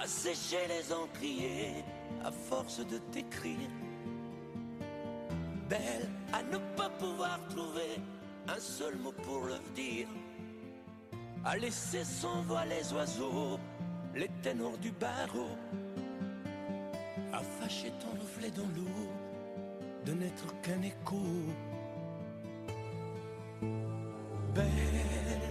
assécher les encriers à force de t'écrire. Belle à ne pas pouvoir trouver un seul mot pour le dire, à laisser sans voix les oiseaux, les ténors du barreau, à fâcher ton reflet dans l'eau, de n'être qu'un écho. Belle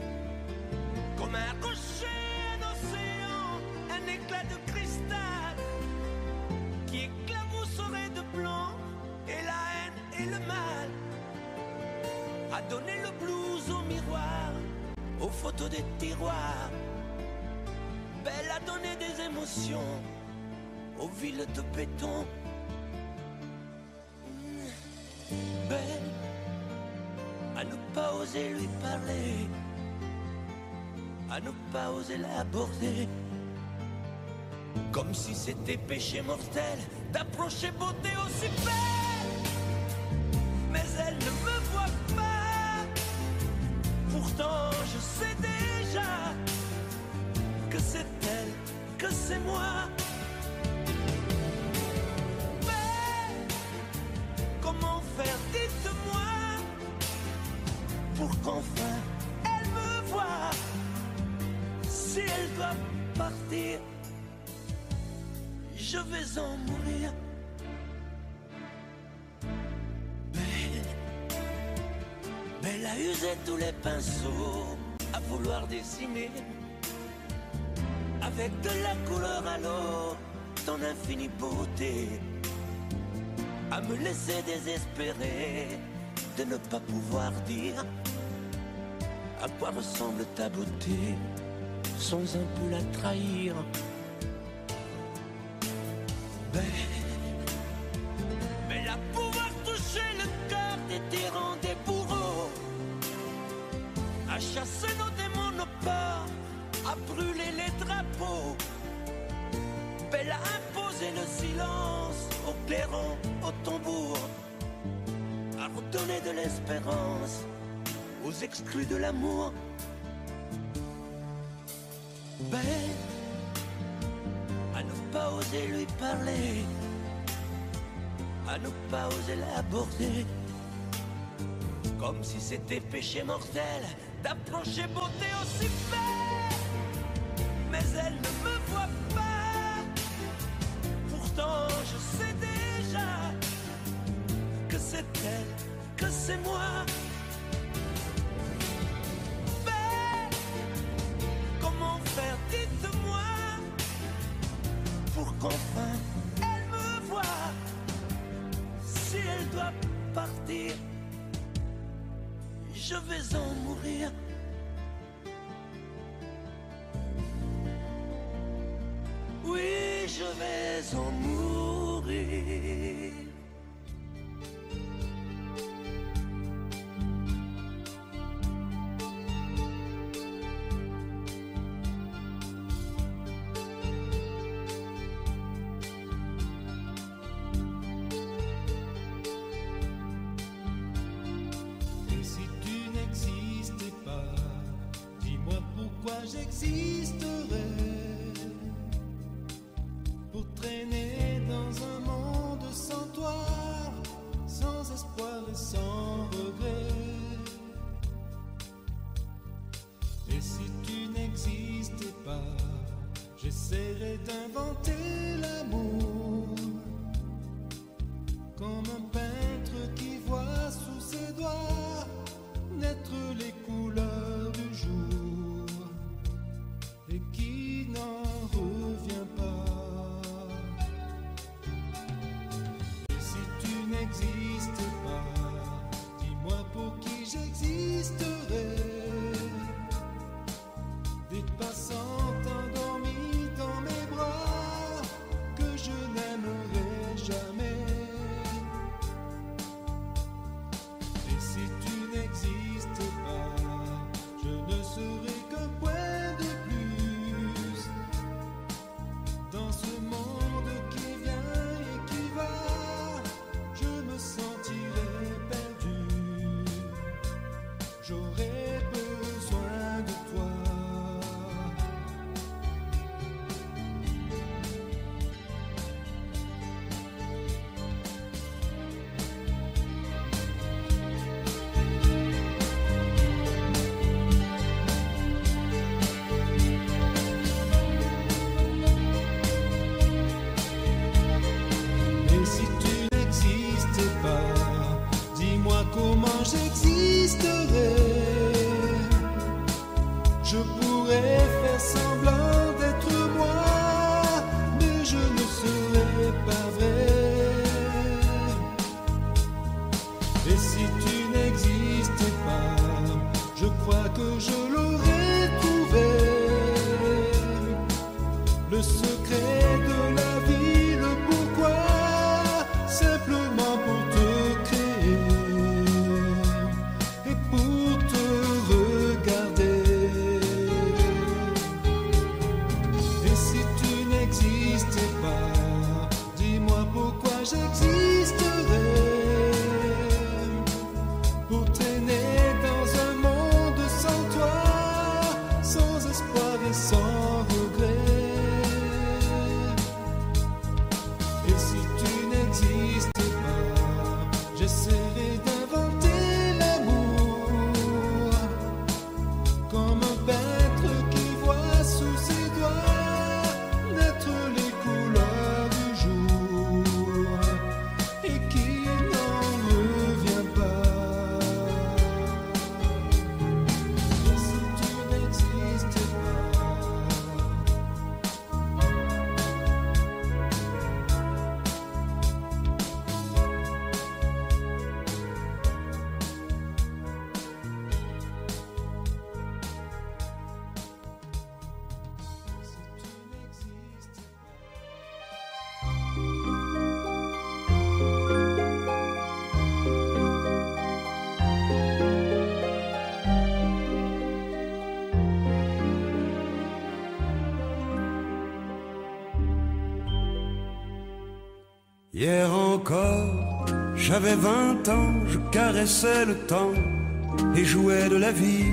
comme un rocher, un océan, un éclat de cristal qui éclabousserait de blanc et la haine et le mal, à donner le blues au miroir, aux photos des tiroirs. Belle à donner des émotions aux villes de béton. Belle à ne pas oser lui parler, à ne pas oser l'aborder, comme si c'était péché mortel d'approcher beauté aussi belle. Mais elle ne me voit pas, pourtant je sais déjà que c'est elle, que c'est moi. Mais comment faire, dites-moi, pour qu'enfin elle me voie. Si elle doit partir, je vais en mourir. Belle a usé tous les pinceaux à vouloir dessiner avec de la couleur à l'eau ton infinie beauté, à me laisser désespérer de ne pas pouvoir dire à quoi ressemble ta beauté sans un peu la trahir. Belle à pouvoir toucher le cœur des tyrans, des bourreaux, à chasser nos démons, nos peurs, à brûler les drapeaux. Belle à imposer le silence aux clairons, aux tambours, à redonner de l'espérance aux exclus de l'amour. Belle à ne pas oser lui parler, à ne pas oser l'aborder, comme si c'était péché mortel d'approcher beauté aussi belle. Mais elle ne me voit pas, pourtant je sais déjà que c'est elle, que c'est moi. Belle, comment faire, dites-moi, pour qu'enfin elle me voie. Si elle doit partir, je vais en mourir. Oui, je vais en mourir. J'existerais pour traîner dans un monde sans toi, sans espoir et sans regret. Et si tu n'existais pas, j'essaierais d'inventer l'amour, comme un peintre qui voit sous ses doigts naître les couleurs du jour et qui n'en revient pas. Et si tu n'existes pas, dis-moi pour qui j'existerais. Des passants endormis dans mes bras que je n'aimerais jamais. Et si tu n'existes pas, je ne serai qu'un point de plus le secret de la vie, le pourquoi, simplement pour te créer et pour te regarder. Et si tu n'existais pas, dis-moi pourquoi j'existerais. Pour traîner dans un monde sans toi, sans espoir et sans regret. Et si tu n'existais pas, j'essaierai d'inventer l'amour, comme un peintre qui voit sous ses doigts naître les couleurs du jour et qui n'en revient pas. Et si tu n'existais pas, Hier encore, j'avais 20 ans, je caressais le temps et jouais de la vie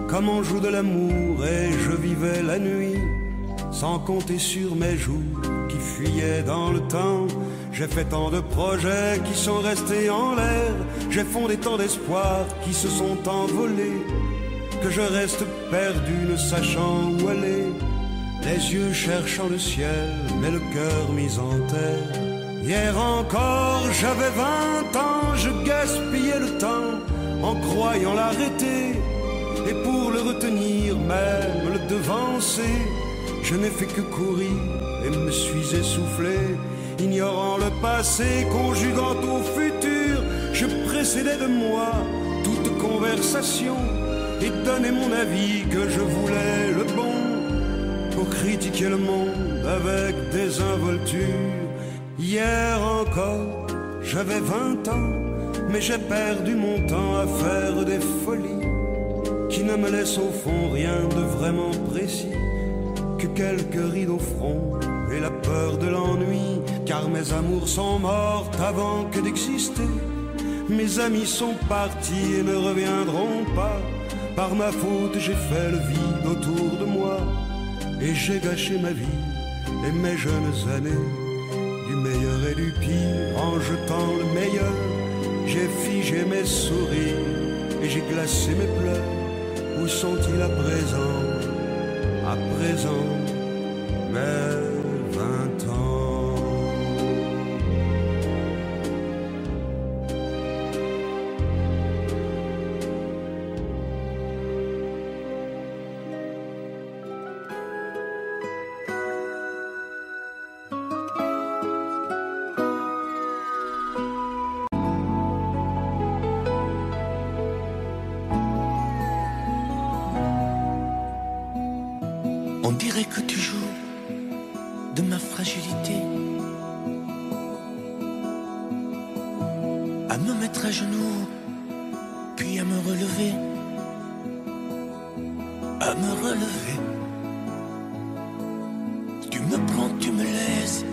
comme on joue de l'amour, et je vivais la nuit sans compter sur mes jours qui fuyaient dans le temps. J'ai fait tant de projets qui sont restés en l'air, j'ai fondé tant d'espoirs qui se sont envolés, que je reste perdu ne sachant où aller, les yeux cherchant le ciel mais le cœur mis en terre. Hier encore, j'avais 20 ans, je gaspillais le temps en croyant l'arrêter, et pour le retenir, même le devancer, je n'ai fait que courir et me suis essoufflé, ignorant le passé, conjuguant au futur. Je précédais de moi toute conversation et donnais mon avis que je voulais le bon, pour critiquer le monde avec désinvolture. Hier encore, j'avais 20 ans, mais j'ai perdu mon temps à faire des folies qui ne me laissent au fond rien de vraiment précis, que quelques rides au front et la peur de l'ennui, car mes amours sont mortes avant que d'exister. Mes amis sont partis et ne reviendront pas. Par ma faute, j'ai fait le vide autour de moi, et j'ai gâché ma vie et mes jeunes années, du meilleur et du pire, en jetant le meilleur. J'ai figé mes sourires et j'ai glacé mes pleurs. Où sont-ils à présent, mes 20 ans? On dirait que tu joues de ma fragilité, à me mettre à genoux, puis à me relever, Tu me prends, tu me laisses,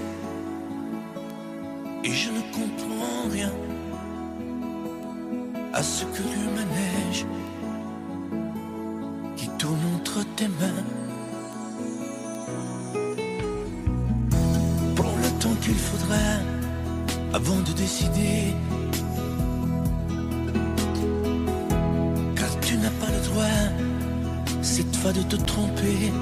et je ne comprends rien à ce que tu manèges qui tourne entre tes mains. Qu'il faudra avant de décider, car tu n'as pas le droit cette fois de te tromper,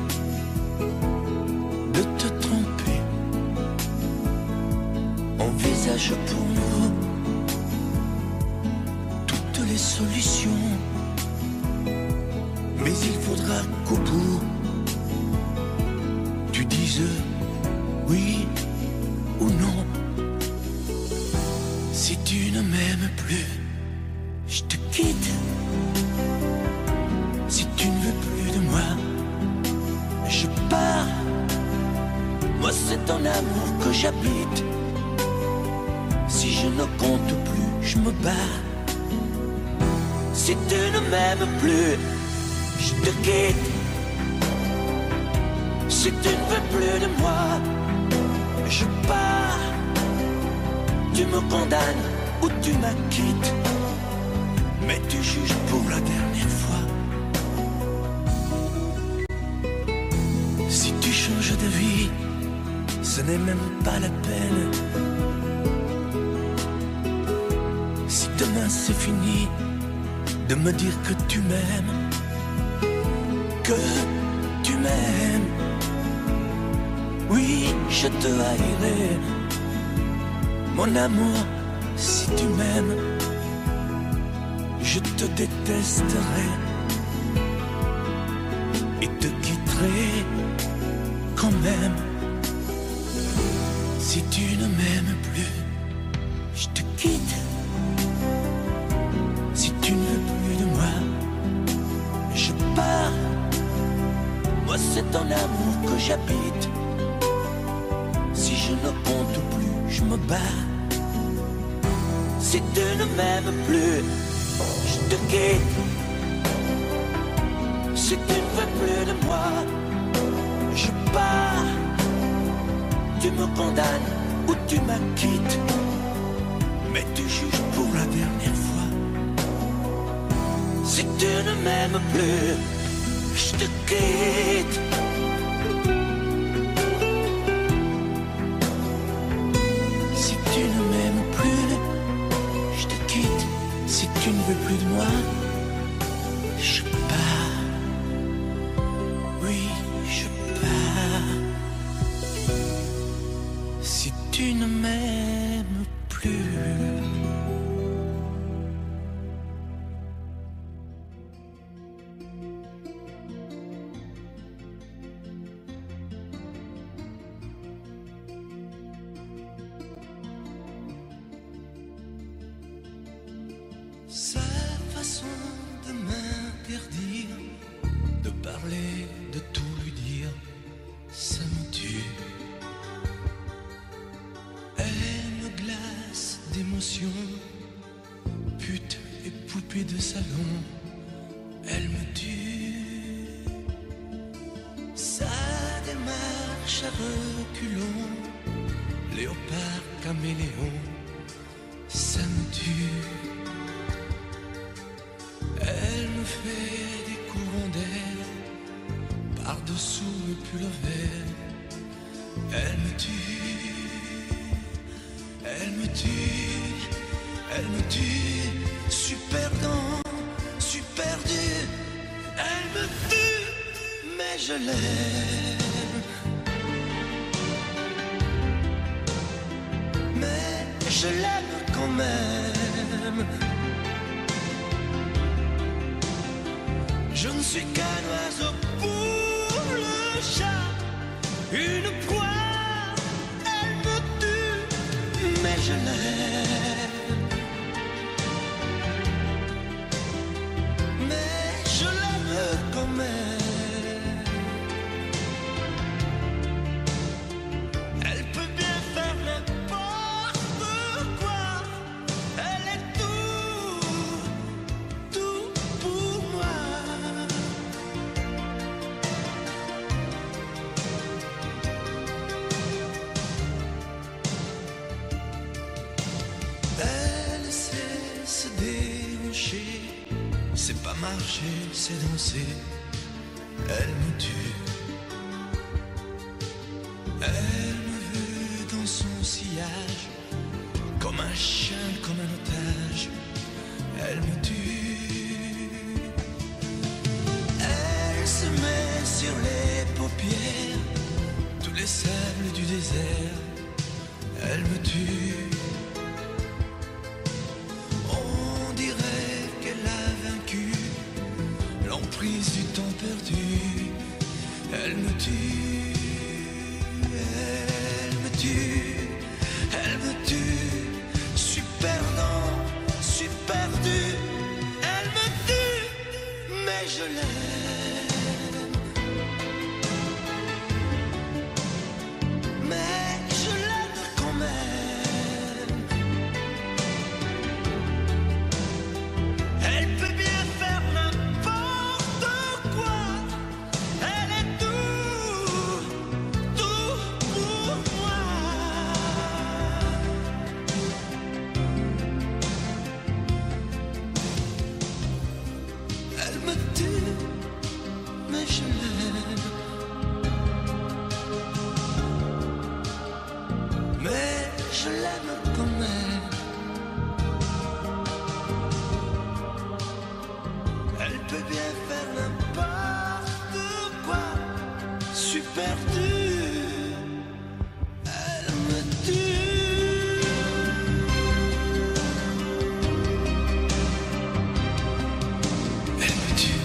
Envisage pour nous toutes les solutions, mais il faudra qu'au bout tu dises oui ou non. Si tu ne m'aimes plus, je te quitte. Si tu ne veux plus de moi, je pars. ton amour que j'habite. Si je ne compte plus, je me bats. Si tu ne m'aimes plus, je te quitte. Si tu ne veux plus de moi, je pars. Tu me condamnes ou tu m'acquittes, mais tu juges pour la dernière fois. Si tu changes de vie, ce n'est même pas la peine. Si demain c'est fini de me dire que tu m'aimes, que tu m'aimes, oui, je te haïrai. Mon amour, si tu m'aimes, je te détesterai et te quitterai quand même. Si tu ne m'aimes plus, je te quitte. Si tu ne veux plus de moi, je pars. Moi c'est ton amour que j'habite. Si je ne compte plus, je me bats. Si tu ne m'aimes plus, je te quitte. Si tu ne veux plus de moi, je pars. Tu me condamnes ou tu m'acquittes, mais tu juges pour la dernière fois. Si tu ne m'aimes plus, je te quitte. Si tu ne m'aimes plus, je te quitte. Si tu ne veux plus de moi, je pars. Oui, je pars. Si tu ne m'aimes plus. Sa façon de m'interdire de parler, de tout lui dire, ça me tue. Elle me glace d'émotions, pute et poupée de salon, elle me tue. Sa démarche à reculons, léopard caméléon, ça me tue. Elle me fait des courants d'air par-dessous le pull vert. Elle me tue, elle me tue, elle me tue. Super dans, super dur. Elle me tue, mais je l'aime. Mais je l'aime quand même. Je ne suis qu'un oiseau pour le chat, une proie, elle me tue, mais je l'aime. Mais je l'aime quand même. Elle peut bien faire n'importe quoi, elle est tout pour moi. Elle sait se déhancher, c'est pas marcher, c'est danser. Elle me tue. Elle me veut dans son sillage, comme un chien, comme un otage. Elle me tue. Elle se met sur les paupières tous les sables du désert. Elle me tue. On dirait qu'elle a vaincu l'emprise du temps perdu. Elle me tue, elle me tue, elle me tue. Super non, super dur. Elle me tue, mais je l'aime. Mais je l'aime quand même. Elle peut bien faire n'importe quoi, super dur, elle me tue. Elle me tue.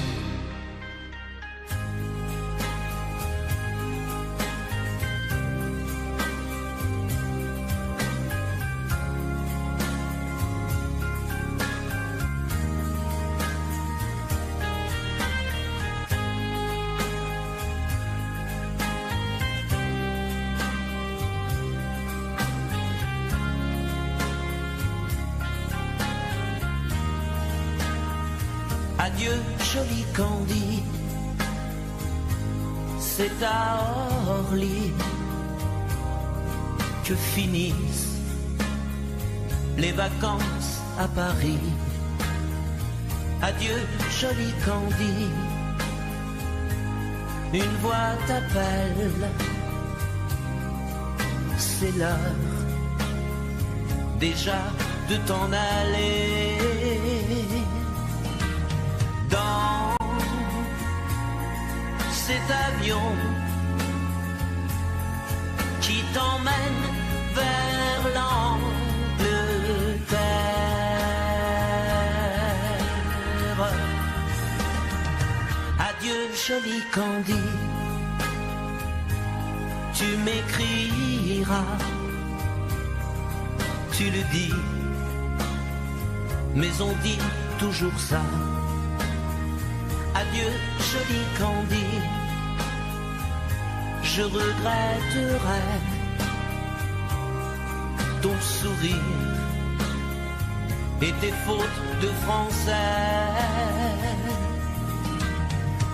Adieu, joli Candy, c'est à Orly que finissent les vacances à Paris. Adieu, joli Candy, une voix t'appelle, c'est l'heure déjà de t'en aller. Dans cet avion qui t'emmène vers l'Angleterre. Adieu, joli Candy, tu m'écriras, tu le dis, mais on dit toujours ça. Adieu, joli Candy, je regretterai ton sourire et tes fautes de français.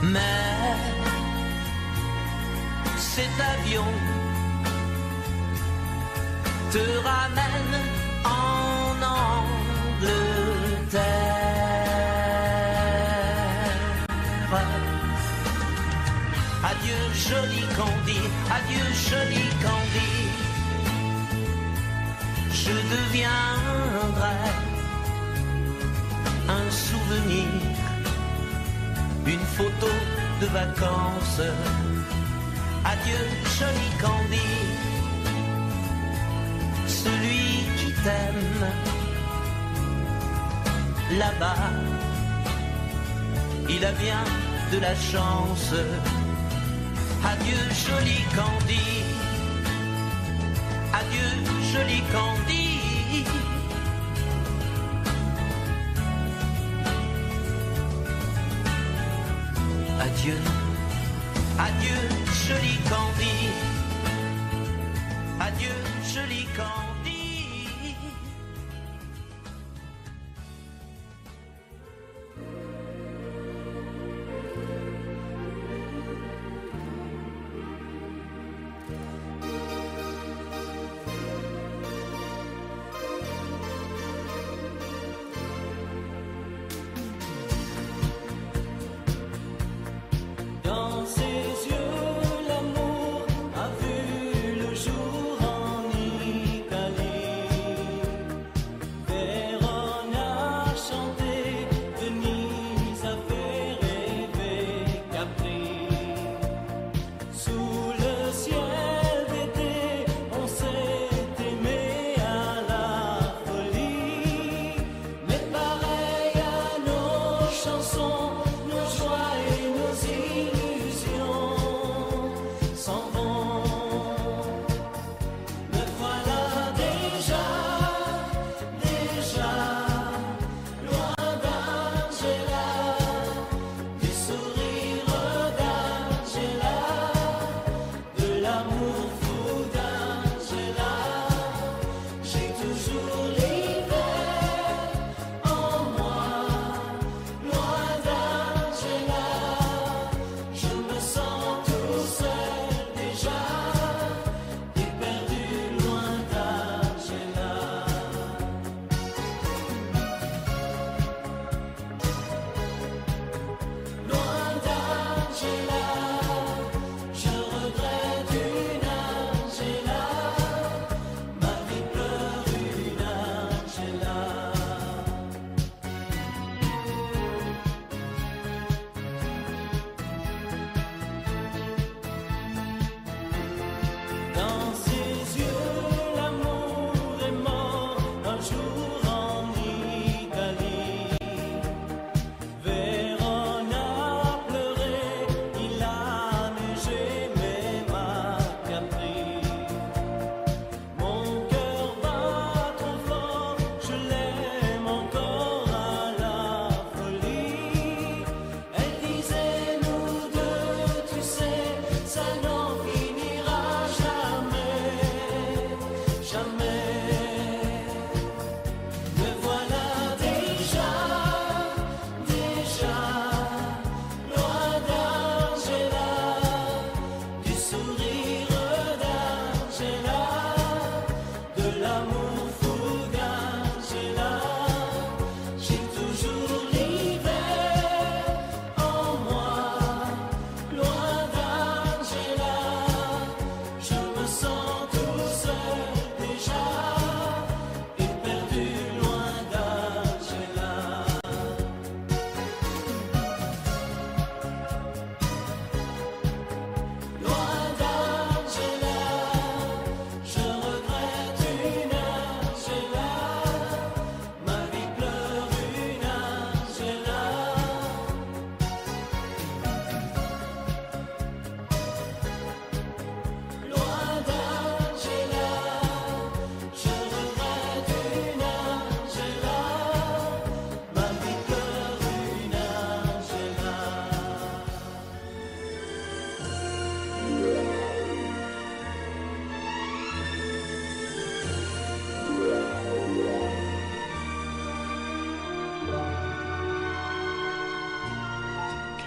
Mais cet avion te ramène en Angleterre. Adieu, joli Candy, adieu, joli Candy, je deviendrai un souvenir, une photo de vacances. Adieu, joli Candy, celui qui t'aime là-bas, il a bien de la chance. Adieu, joli Candy, adieu, joli Candy. Adieu, adieu, joli Candy, adieu, joli Candy. Dans ses yeux, l'amour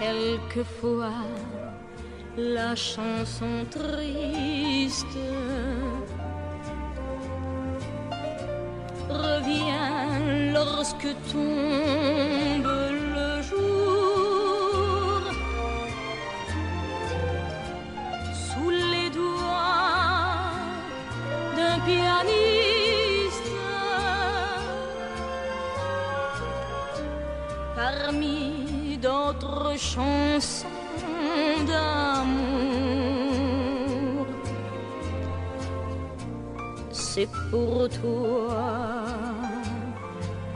quelquefois la chanson triste revient lorsque tombe le jour sous les doigts d'un pianiste parmi d'autres chansons d'amour. C'est pour toi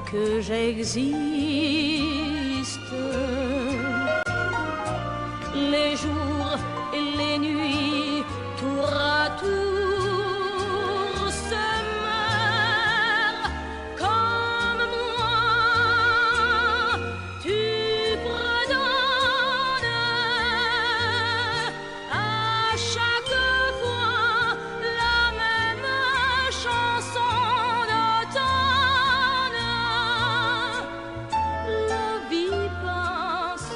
que j'existe. Les jours et les nuits, tour à tour, se meurent comme moi. Tu redonnes à chaque fois la même chanson d'automne. La vie passe,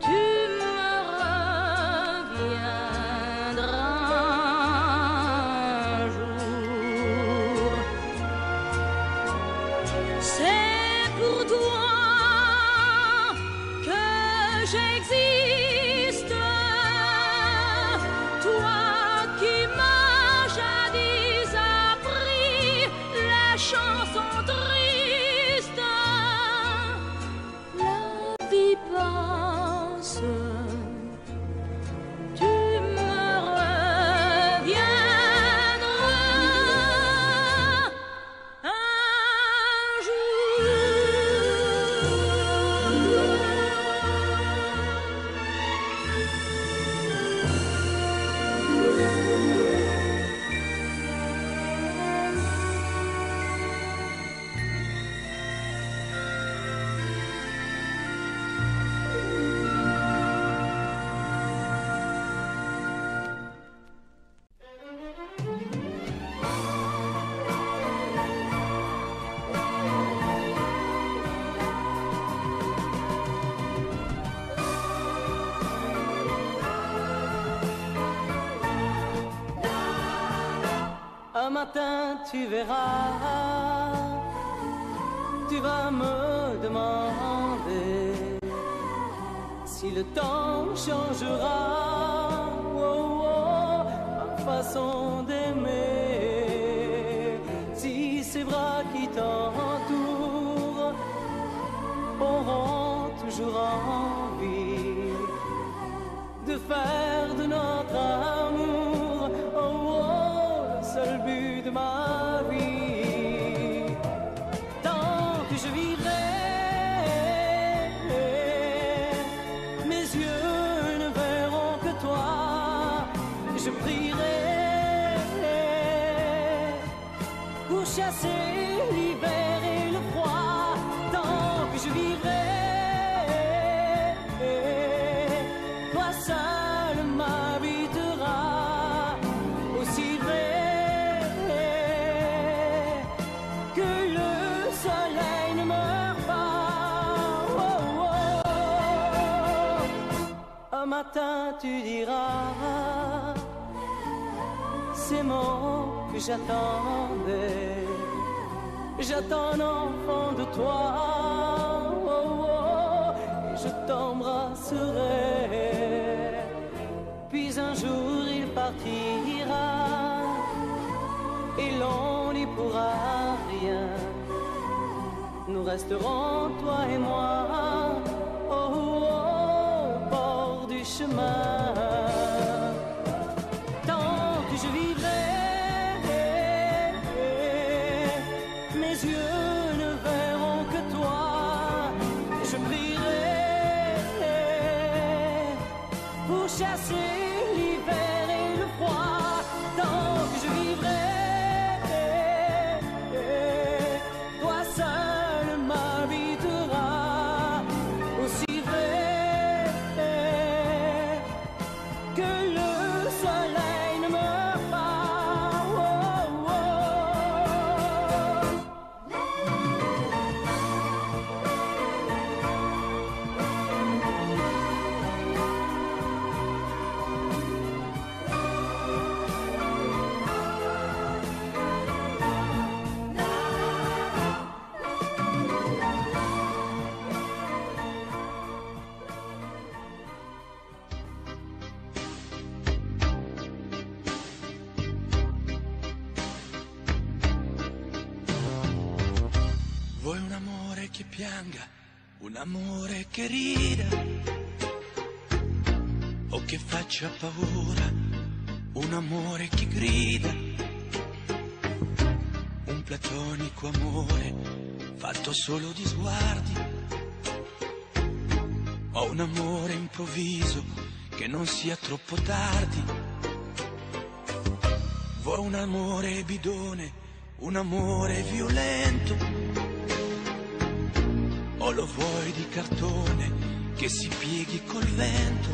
tu me reviendras un jour. C'est pour toi que j'existe, toi qui m'as jadis appris la chanson triste. La vie passe, tu me reviendras un jour. Un matin tu verras, tu vas me demander si le temps changera oh, oh, ma façon d'aimer, si ces bras qui t'entourent auront toujours envie de faire de notre amour oh, oh, le seul but de ma vie. Tant que je vivrai, mes yeux ne verront que toi. Je prierai pour chasser l'hiver et le froid. Tant que je vivrai, toi seul m'habiteras. Aussi vrai que le soleil ne meurt pas. Oh, oh. Un matin tu diras ces mots que j'attendais. J'attends un enfant de toi oh, oh, et je t'embrasserai. Puis un jour il partira et l'on n'y pourra rien. Nous resterons toi et moi oh, oh, au bord du chemin. Tant que je vivrai, mes yeux ne verront que toi. Je prierai pour chasser l'hiver et le froid. Tant que je vivrai, toi seul m'habiteras. Aussi vrai pianga, un amore che rida o che faccia paura, un amore che grida, un platonico amore fatto solo di sguardi, o un amore improvviso che non sia troppo tardi. Vuoi un amore bidone, un amore violento, o lo vuoi di cartone che si pieghi col vento,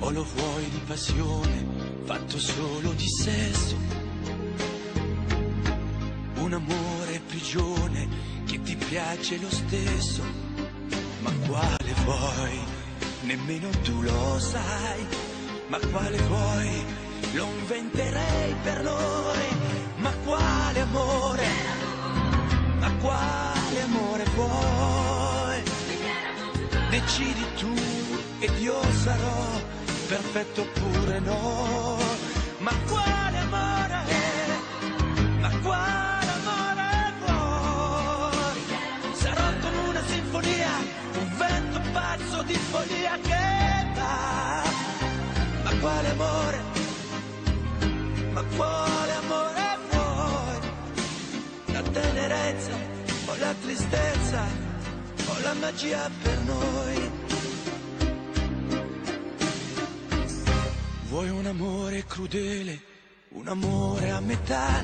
o lo vuoi di passione fatto solo di sesso, un amore prigione che ti piace lo stesso. Ma quale vuoi? Nemmeno tu lo sai. Ma quale vuoi? Lo inventerei per noi. Ma quale amore? Ma quale amore vuoi? Decidi tu ed io sarò perfetto oppure no. Ma quale amore? Ma quale amore vuoi? Sarò come una sinfonia, un vento pazzo di follia che va. Ma quale amore? Ma quale amore vuoi? La tenerezza o la tristezza o la magia per noi? Vuoi un amore crudele, un amore a metà,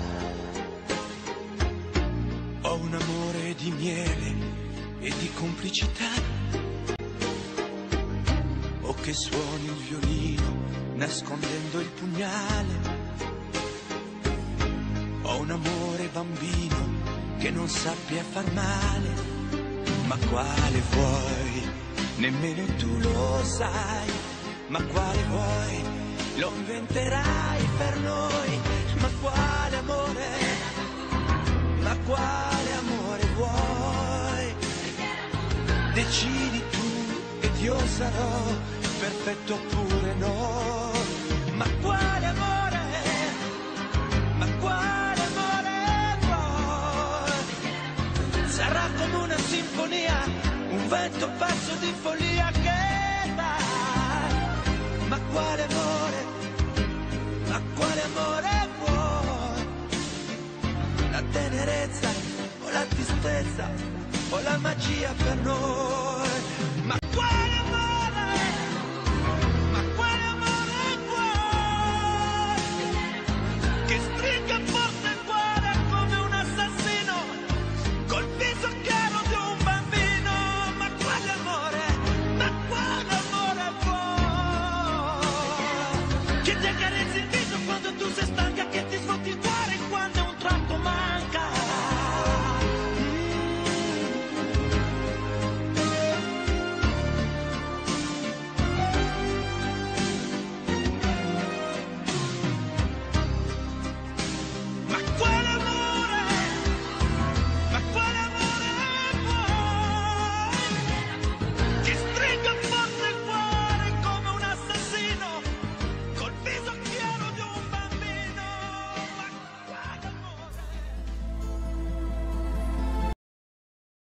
o un amore di miele e di complicità, o che suoni il violino nascondendo il pugnale, o un amore bambino che non sappia far male. Ma quale vuoi? Nemmeno tu lo sai. Ma quale vuoi? Lo inventerai per noi. Ma quale amore? Ma quale amore vuoi? Decidi tu ed io sarò perfetto oppure no. Ma quale amore? Ma quale amore vuoi? Sarà come una sinfonia, un vento pazzo di follia che va. Ma quale amore? Ma quale amore vuoi? La tenerezza o la tristezza o la magia per noi?